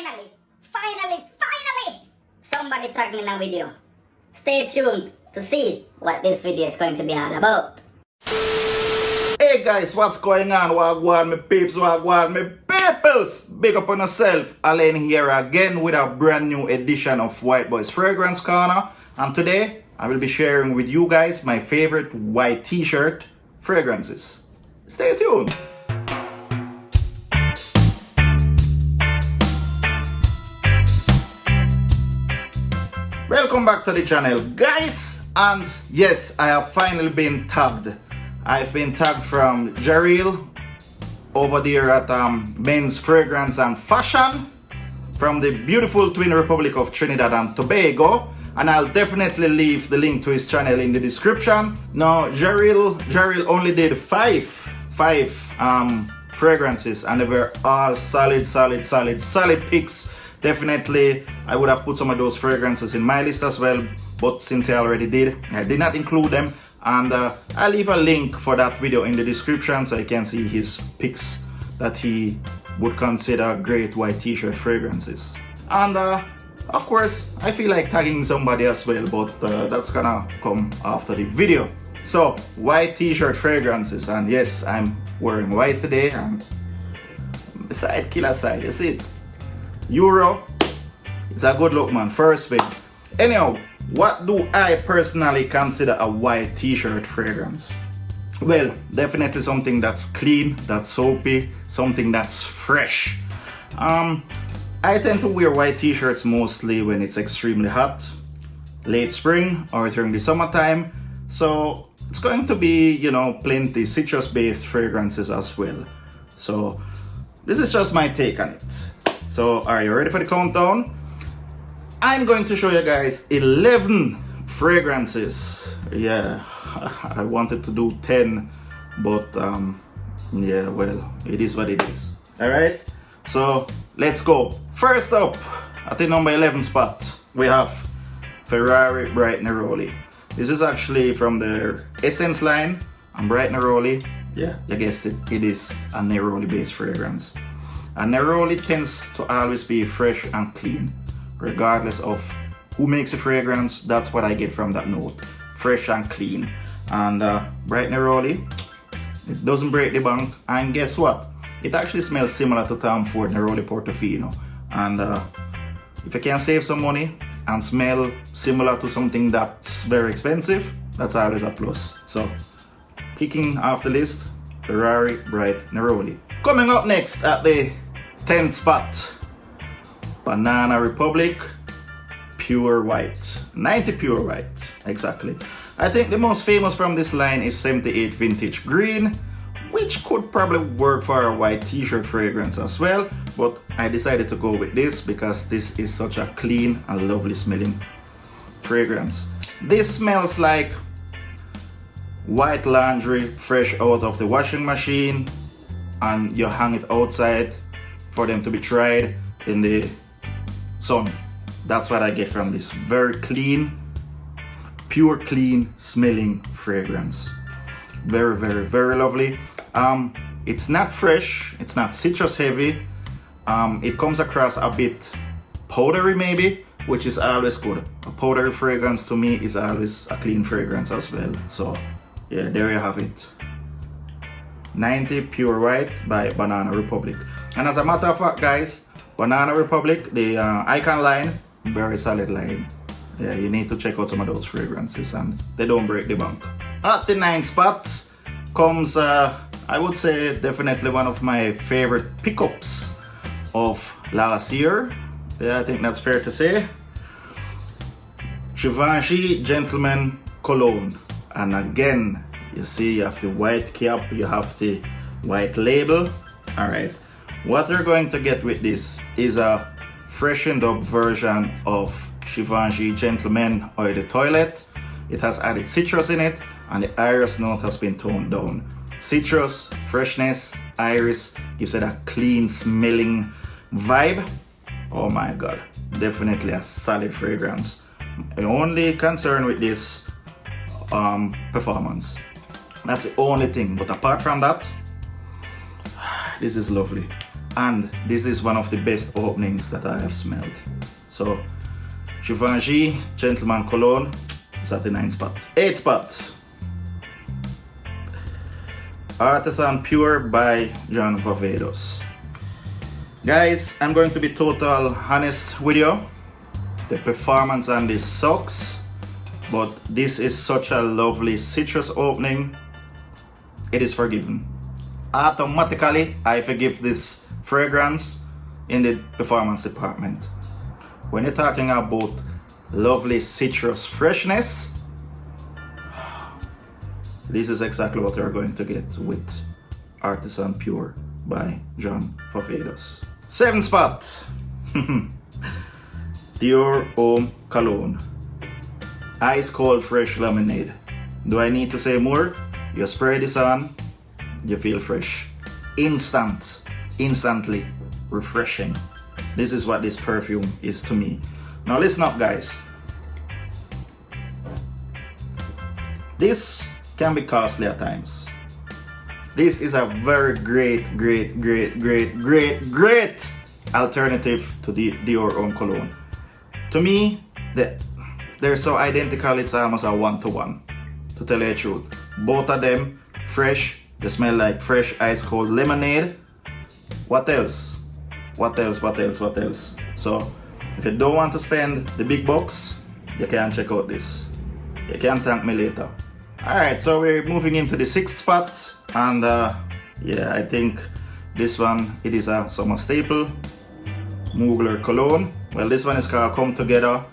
Finally! Somebody tag me ng video. Stay tuned to see what this video is going to be all about. Hey guys, what's going on? Wagwan me peeps, wagwan me peoples. Big up on yourself. Alain here again with a brand new edition of White Boys Fragrance Corner. And today, I will be sharing with you guys my favorite white t-shirt fragrances. Stay tuned. Welcome back to the channel, guys. And yes, I have finally been tagged. I've been tagged from Jarrell over there at Men's Fragrance and Fashion from the beautiful Twin Republic of Trinidad and Tobago, and I'll definitely leave the link to his channel in the description. Now Jarrell only did five fragrances, and they were all solid picks. Definitely I would have put some of those fragrances in my list as well, but since I already did, I did not include them. And I'll leave a link for that video in the description so you can see his picks that he would consider great white t-shirt fragrances. And of course, I feel like tagging somebody as well, but that's gonna come after the video. So, white t-shirt fragrances, and yes, I'm wearing white today, and beside killer side, you see it? Euro, it's a good look, man, first thing. Anyhow, what do I personally consider a white t-shirt fragrance? Well, definitely something that's clean, that's soapy, something that's fresh. I tend to wear white t-shirts mostly when it's extremely hot, late spring or during the summertime. So it's going to be, you know, plenty citrus-based fragrances as well. So this is just my take on it. So are you ready for the countdown? I'm going to show you guys 11 fragrances. Yeah, I wanted to do 10, but yeah, well, it is what it is. All right, so let's go. First up, at the number 11 spot, we have Ferrari Bright Neroli. This is actually from their Essence line, and Bright Neroli, yeah, you guessed it, it is a Neroli based fragrance. And Neroli tends to always be fresh and clean. Regardless of who makes a fragrance, that's what I get from that note. Fresh and clean. And Bright Neroli, it doesn't break the bank. And guess what? It actually smells similar to Tom Ford Neroli Portofino. And if you can save some money and smell similar to something that's very expensive, that's always a plus. So, kicking off the list, Ferrari Bright Neroli. Coming up next at the 10th spot, Banana Republic Pure White. 90 Pure White, exactly. I think the most famous from this line is 78 Vintage Green, which could probably work for a white t-shirt fragrance as well, but I decided to go with this because this is such a clean and lovely smelling fragrance. This smells like white laundry fresh out of the washing machine, and you hang it outside for them to be dried in the sun. That's what I get from this very clean, pure clean smelling fragrance. Very lovely. It's not fresh, it's not citrus heavy. It comes across a bit powdery maybe, which is always good. A powdery fragrance to me is always a clean fragrance as well. So yeah, there you have it. 90 Pure White by Banana Republic. And as a matter of fact, guys, Banana Republic, the Icon line, very solid line. Yeah, you need to check out some of those fragrances, and they don't break the bank. At the 9th spot comes, I would say, definitely one of my favorite pickups of last year. Yeah, I think that's fair to say. Givenchy Gentleman Cologne. And again, you see you have the white cap, you have the white label. Alright, what you're going to get with this is a freshened up version of Givenchy Gentleman Eau de Toilette. It has added citrus in it, and the iris note has been toned down. Citrus, freshness, iris gives it a clean smelling vibe. Oh my god, definitely a solid fragrance. The only concern with this performance. That's the only thing, but apart from that, this is lovely. and this is one of the best openings that I have smelled. So Givenchy Gentleman Cologne is at the 9th spot. 8th spot, Artisan Pure by John Varvatos. Guys, I'm going to be total honest with you. The performance on this sucks, but this is such a lovely citrus opening. It is forgiven. Automatically, I forgive this fragrance in the performance department. When you're talking about lovely citrus freshness, this is exactly what you're going to get with Artisan Pure by John Varvatos. 7th spot, Dior Homme Cologne, Ice Cold Fresh Lemonade. Do I need to say more? You spray this on, you feel fresh. Instantly refreshing. This is what this perfume is to me. Now listen up, guys. This can be costly at times. This is a very great alternative to the Dior Homme Cologne. To me, they're so identical, it's almost a 1-to-1. To tell you the truth, both of them fresh. They smell like fresh ice cold lemonade. What else? So if you don't want to spend the big bucks, you can check out this. You can thank me later. Alright, so we're moving into the 6th spot, and yeah, I think this one, it is a summer staple. Mugler Cologne. Well, this one is called Come Together.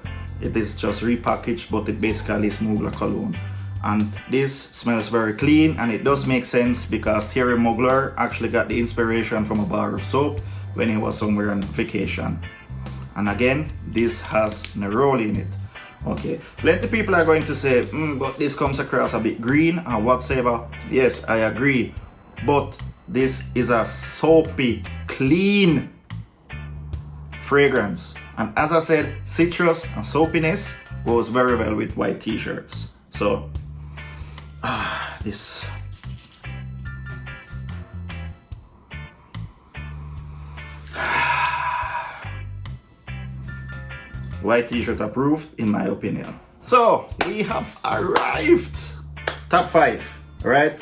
It is just repackaged, but it basically is Mugler Cologne. And this smells very clean, and it does make sense because Thierry Mugler actually got the inspiration from a bar of soap when he was somewhere on vacation. And again, this has neroli in it. Okay, plenty of people are going to say, but this comes across a bit green or whatsoever. Yes, I agree, but this is a soapy, clean fragrance. And as I said, citrus and soapiness goes very well with white t-shirts. So, this. White t-shirt approved, in my opinion. So, we have arrived. Top 5, right?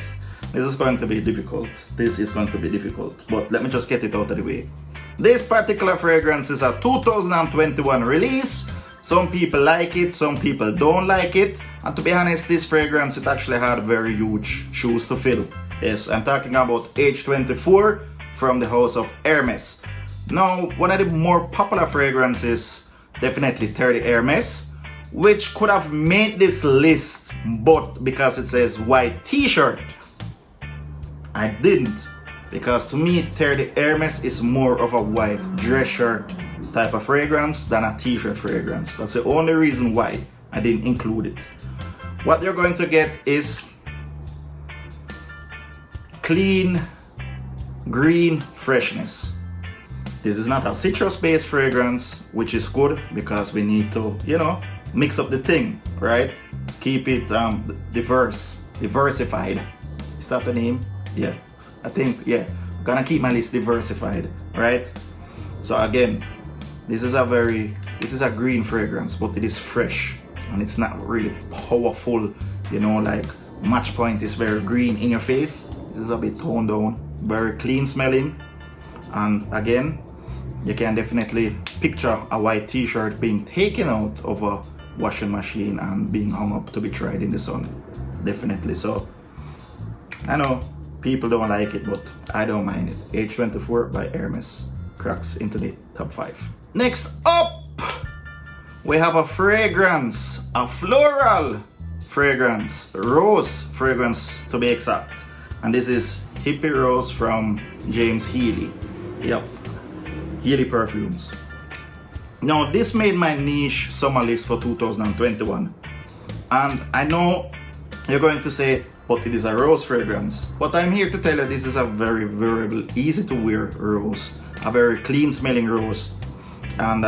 This is going to be difficult. But let me just get it out of the way. This particular fragrance is a 2021 release. Some people like it, some people don't like it. And to be honest, this fragrance, it actually had very huge shoes to fill. Yes, I'm talking about H24 from the house of Hermes. Now, one of the more popular fragrances, definitely 30 Hermes, which could have made this list, but because it says white t-shirt, I didn't. Because to me, 30 Hermes is more of a white dress shirt type of fragrance than a t-shirt fragrance. That's the only reason why I didn't include it. What you're going to get is clean, green freshness. This is not a citrus-based fragrance, which is good because we need to, mix up the thing, right? Keep it diversified. Is that the name? Yeah, I think, yeah. I'm gonna keep my list diversified, right? So again, this is a green fragrance, but it is fresh and it's not really powerful, like Match Point is very green in your face. This is a bit toned down, very clean smelling, and again, you can definitely picture a white t-shirt being taken out of a washing machine and being hung up to be dried in the sun. Definitely. So I know people don't like it, but I don't mind it. H24 by Hermes cracks into the top 5. Next up, we have a fragrance, a floral fragrance, rose fragrance to be exact. And this is Hippie Rose from James Healy. Yep. Healy Perfumes. Now, this made my niche summer list for 2021. And I know you're going to say, but it is a rose fragrance. But I'm here to tell you this is a very wearable, easy to wear rose. A very clean smelling rose. And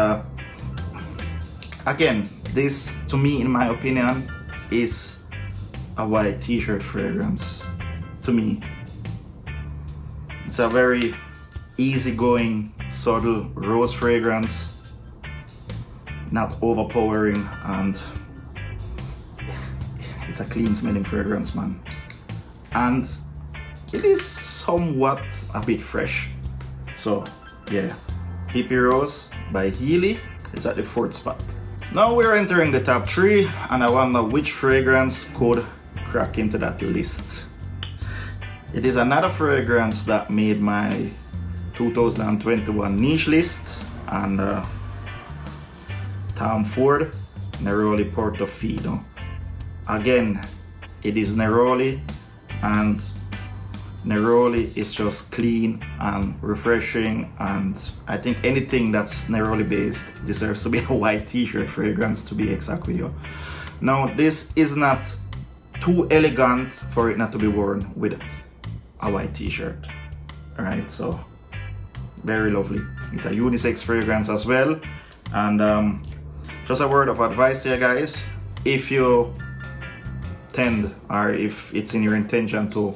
again, this to me, in my opinion, is a white t-shirt fragrance. To me, it's a very easygoing, subtle rose fragrance, not overpowering, and it's a clean smelling fragrance, man. And it is somewhat a bit fresh. So yeah, Hippie Rose by Healy is at the 4th spot. Now we're entering the top 3, and I wonder which fragrance could crack into that list. It is another fragrance that made my 2021 niche list, and Tom Ford Neroli Portofino. Again, it is Neroli, and Neroli is just clean and refreshing, and I think anything that's Neroli based deserves to be a white t-shirt fragrance, to be exact with you. Now this is not too elegant for it not to be worn with a white t-shirt. Alright, so very lovely. It's a unisex fragrance as well, and just a word of advice to you guys: if you tend, or if it's in your intention to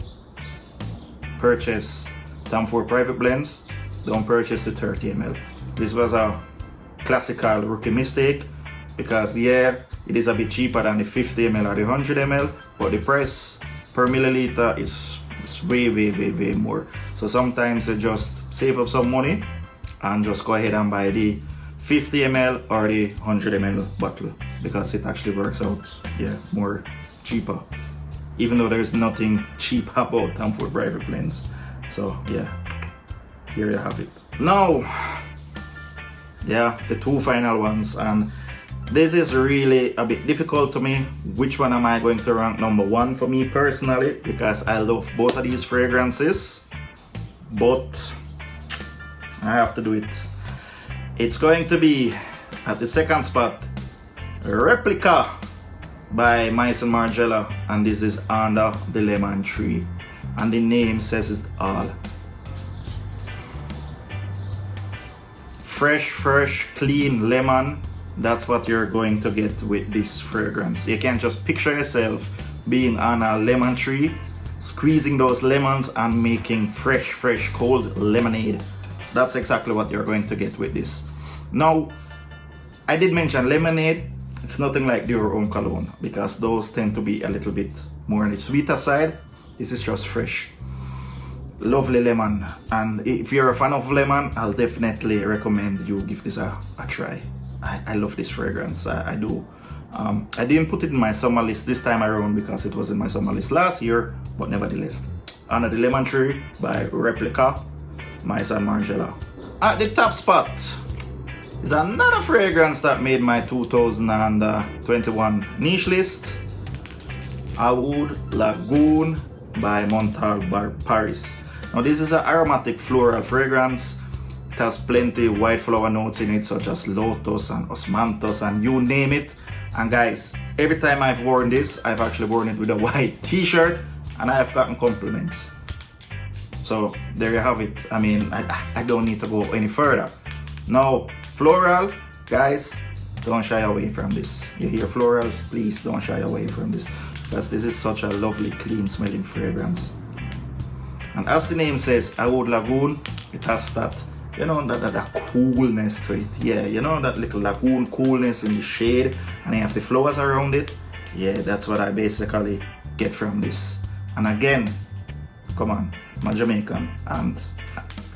purchase Tom Ford private blends, don't purchase the 30 ml. This was a classical rookie mistake, because yeah, it is a bit cheaper than the 50 ml or the 100 ml, but the price per milliliter is way more. So sometimes you just save up some money and just go ahead and buy the 50 ml or the 100 ml bottle, because it actually works out, yeah, more cheaper, even though there's nothing cheap about Tom Ford private blends. So yeah, here you have it. Now, yeah, the 2 final ones, and this is really a bit difficult to me. Which one am I going to rank number 1 for me personally, because I love both of these fragrances, but I have to do it. It's going to be at the 2nd spot, Replica by Maison Margiela, and this is Under the Lemon Tree, and the name says it all. Fresh, clean lemon. That's what you're going to get with this fragrance. You can't just picture yourself being on a lemon tree, squeezing those lemons and making fresh, cold lemonade. That's exactly what you're going to get with this. Now, I did mention lemonade. It's nothing like your own cologne, because those tend to be a little bit more on the sweeter side. This is just fresh, lovely lemon, and if you're a fan of lemon, I'll definitely recommend you give this a try. I love this fragrance, I do. I didn't put it in my summer list this time around because it was in my summer list last year, but nevertheless, Under the Lemon Tree by Replica, Maison Margiela. At the top spot is another fragrance that made my 2021 niche list, Oud Lagoon by Montal Paris. Now this is an aromatic floral fragrance. It has plenty white flower notes in it, such as lotus and osmanthus and you name it. And guys, every time I've worn this, I've actually worn it with a white t-shirt, and I have gotten compliments. So there you have it. I mean, I don't need to go any further. Now, floral, guys, don't shy away from this. You hear florals, please don't shy away from this, because this is such a lovely, clean smelling fragrance. And as the name says, Oud Lagoon, it has that, you know, that coolness to it. Yeah, you know, that little lagoon coolness in the shade, and you have the flowers around it. Yeah, that's what I basically get from this. And again, come on, I'm a Jamaican and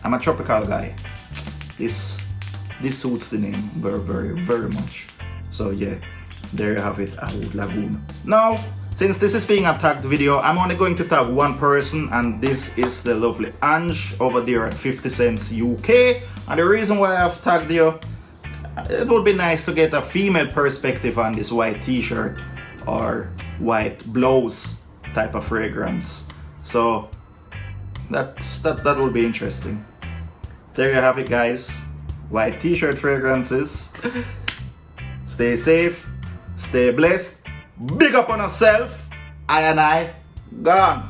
I'm a tropical guy. This suits the name very much. So yeah, there you have it, Oud Lagoon. Now, since this is being a tagged video, I'm only going to tag one person, and this is the lovely Ange over there at 50 Cents UK. And the reason why I've tagged you, it would be nice to get a female perspective on this white t-shirt or white blouse type of fragrance. So that will be interesting. There you have it, guys. White t-shirt fragrances. Stay safe, stay blessed, big up on yourself. I and I gone.